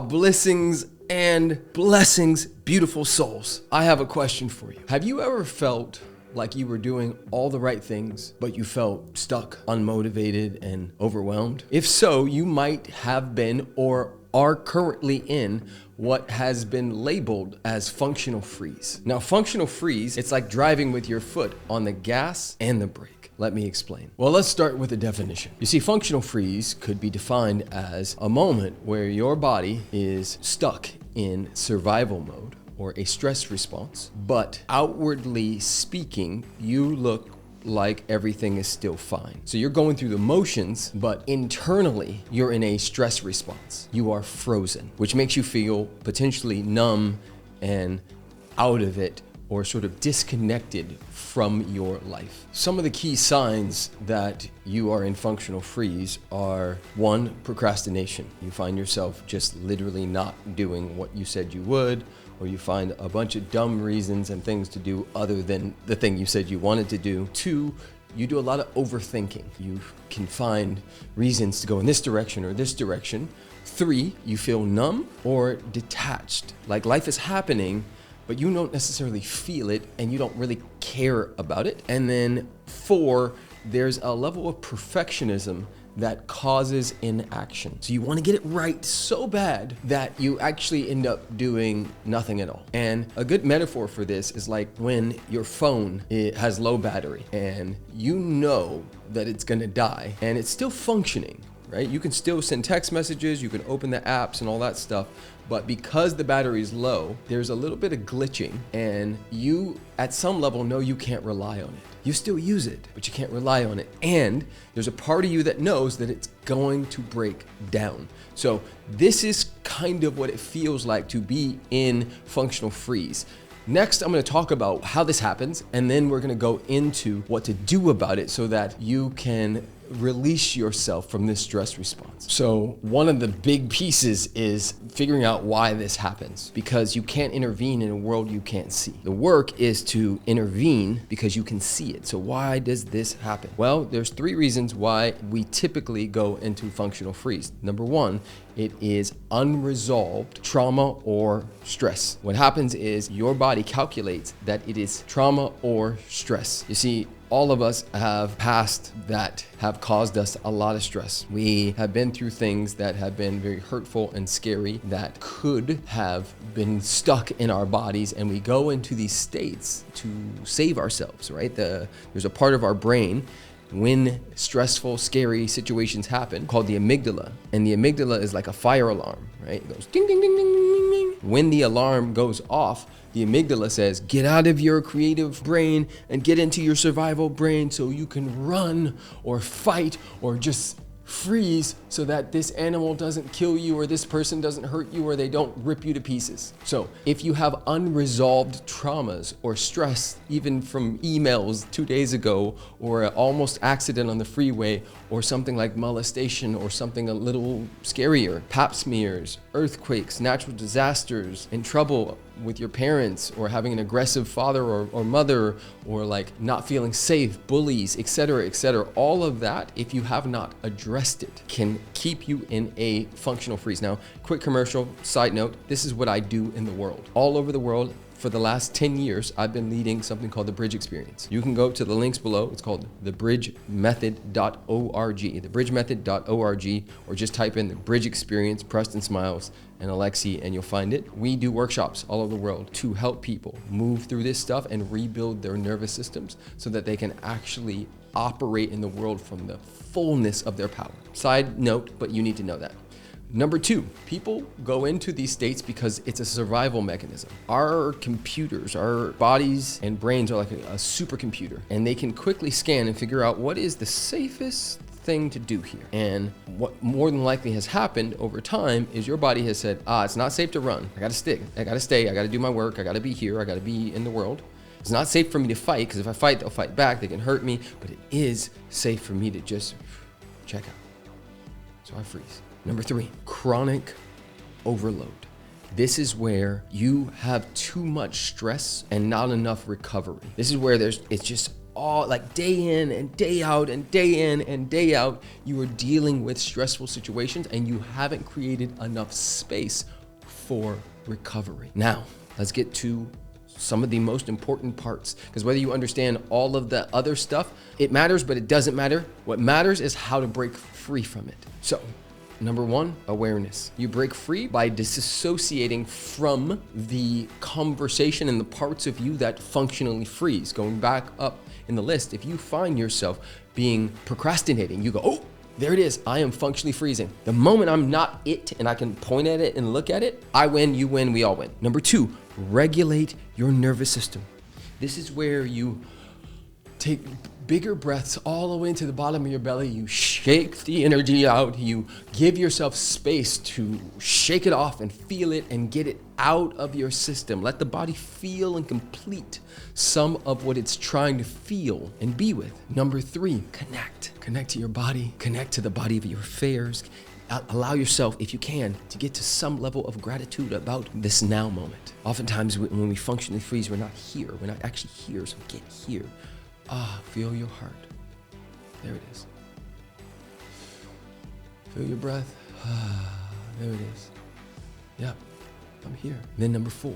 Blessings and blessings, beautiful souls. I have a question for you. Have you ever felt like you were doing all the right things, but you felt stuck, unmotivated, and overwhelmed? If so, you might have been or are currently in what has been labeled as functional freeze. Now, functional freeze, it's like driving with your foot on the gas and the brake. Let me explain. Well, let's start with a definition. You see, functional freeze could be defined as a moment where your body is stuck in survival mode or a stress response, but outwardly speaking, you look like everything is still fine. So you're going through the motions, but internally you're in a stress response. You are frozen, which makes you feel potentially numb and out of it, or sort of disconnected from your life. Some of the key signs that you are in functional freeze are: 1, procrastination. You find yourself just literally not doing what you said you would, or you find a bunch of dumb reasons and things to do other than the thing you said you wanted to do. 2, you do a lot of overthinking. You can find reasons to go in this direction or this direction. 3, you feel numb or detached, like life is happening, but you don't necessarily feel it and you don't really care about it. And then 4, there's a level of perfectionism that causes inaction. So you want to get it right so bad that you actually end up doing nothing at all. And a good metaphor for this is like when your phone has low battery and you know that it's gonna die and it's still functioning, right? You can still send text messages, you can open the apps and all that stuff, but because the battery is low, there's a little bit of glitching and you at some level know you can't rely on it. You still use it, but you can't rely on it. And there's a part of you that knows that it's going to break down. So this is kind of what it feels like to be in functional freeze. Next, I'm going to talk about how this happens, and then we're going to go into what to do about it so that you can release yourself from this stress response. So one of the big pieces is figuring out why this happens, because you can't intervene in a world you can't see. The work is to intervene because you can see it. So why does this happen? Well, there's 3 reasons why we typically go into functional freeze. Number 1, it is unresolved trauma or stress. What happens is your body calculates that it is trauma or stress. You see, all of us have past that have caused us a lot of stress. We have been through things that have been very hurtful and scary that could have been stuck in our bodies, and we go into these states to save ourselves, right? There's a part of our brain when stressful, scary situations happen called the amygdala. And the amygdala is like a fire alarm, right? It goes ding, ding, ding, ding, ding, ding. When the alarm goes off, the amygdala says, get out of your creative brain and get into your survival brain so you can run or fight or just freeze so that this animal doesn't kill you or this person doesn't hurt you or they don't rip you to pieces. So if you have unresolved traumas or stress, even from emails 2 days ago or an almost accident on the freeway or something like molestation or something a little scarier, pap smears, earthquakes, natural disasters, in trouble with your parents or having an aggressive father or mother, or like not feeling safe, bullies, etc., all of that, if you have not addressed it, can keep you in a functional freeze. Now, quick commercial side note, this is what I do in the world. All over the world, for the last 10 years, I've been leading something called the Bridge Experience. You can go to the links below. It's called thebridgemethod.org, thebridgemethod.org, or just type in the Bridge Experience, Preston Smiles, and Alexi, and you'll find it. We do workshops all over the world to help people move through this stuff and rebuild their nervous systems so that they can actually operate in the world from the fullness of their power. Side note, but you need to know that. Number 2, people go into these states because it's a survival mechanism. Our computers, our bodies and brains are like a supercomputer, and they can quickly scan and figure out what is the safest thing to do here. And what more than likely has happened over time is your body has said, it's not safe to run. I gotta stay, I gotta do my work, I gotta be here, I gotta be in the world. It's not safe for me to fight, because if I fight, they'll fight back, they can hurt me, but it is safe for me to just check out. So I freeze. Number 3, chronic overload. This is where you have too much stress and not enough recovery. This is where it's just all like day in and day out and day in and day out, you are dealing with stressful situations and you haven't created enough space for recovery. Now, let's get to some of the most important parts, because whether you understand all of the other stuff, it matters, but it doesn't matter. What matters is how to break free from it. So, number one, awareness. You break free by disassociating from the conversation and the parts of you that functionally freeze. Going back up in the list, if you find yourself procrastinating, you go, oh, there it is. I am functionally freezing. The moment I'm not it and I can point at it and look at it, I win, you win, we all win. Number two, regulate your nervous system. This is where you take bigger breaths all the way into the bottom of your belly. You shake the energy out. You give yourself space to shake it off and feel it and get it out of your system. Let the body feel and complete some of what it's trying to feel and be with. Number three, connect. Connect to your body. Connect to the body of your affairs. Allow yourself, if you can, to get to some level of gratitude about this now moment. Oftentimes when we functionally freeze, we're not here. We're not actually here, so get here. Feel your heart. There it is. Feel your breath. There it is. Yep, I'm here. Then number four,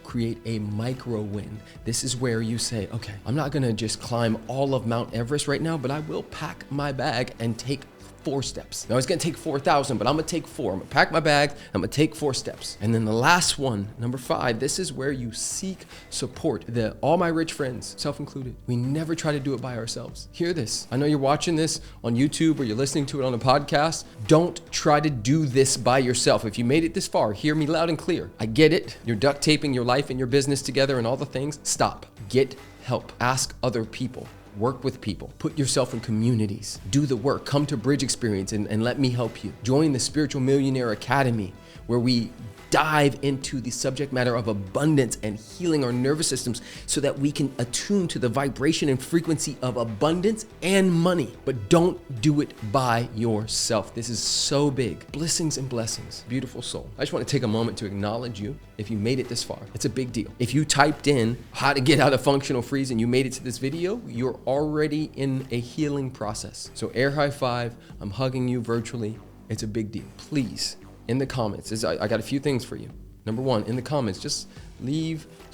create a micro win. This is where you say, okay, I'm not gonna just climb all of Mount Everest right now, but I will pack my bag and take 4 steps. Now it's gonna take 4,000, but I'm gonna take 4. I'm gonna pack my bag, I'm gonna take 4 steps. And then the last one, number 5, this is where you seek support. All my rich friends, self included, we never try to do it by ourselves. Hear this. I know you're watching this on YouTube or you're listening to it on a podcast. Don't try to do this by yourself. If you made it this far, hear me loud and clear. I get it. You're duct taping your life and your business together and all the things. Stop. Get help. Ask other people. Work with people. Put yourself in communities. Do the work. Come to Bridge Experience and let me help you. Join the Spiritual Millionaire Academy, where we dive into the subject matter of abundance and healing our nervous systems so that we can attune to the vibration and frequency of abundance and money. But don't do it by yourself. This is so big. Blessings and blessings. Beautiful soul. I just want to take a moment to acknowledge you. If you made it this far, it's a big deal. If you typed in how to get out of functional freeze and you made it to this video, you're already in a healing process. So air high five. I'm hugging you virtually. It's a big deal. Please, in the comments, I got a few things for you. Number one, in the comments, just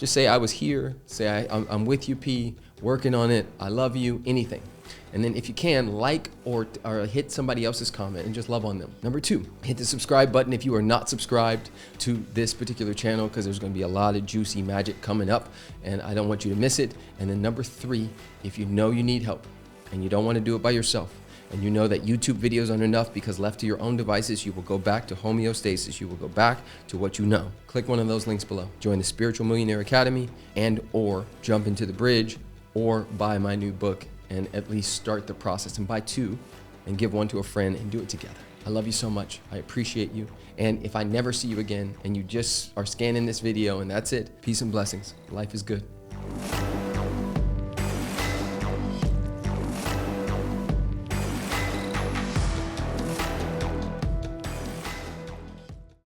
say I was here, say I'm with you, P, working on it, I love you, anything. And then if you can, like or hit somebody else's comment and just love on them. Number two, hit the subscribe button if you are not subscribed to this particular channel, because there's gonna be a lot of juicy magic coming up and I don't want you to miss it. And then number three, if you know you need help and you don't wanna do it by yourself, and you know that YouTube videos aren't enough because left to your own devices, you will go back to homeostasis. You will go back to what you know. Click one of those links below. Join the Spiritual Millionaire Academy or jump into the bridge or buy my new book and at least start the process and buy 2 and give 1 to a friend and do it together. I love you so much. I appreciate you. And if I never see you again and you just are scanning this video and that's it, peace and blessings. Life is good.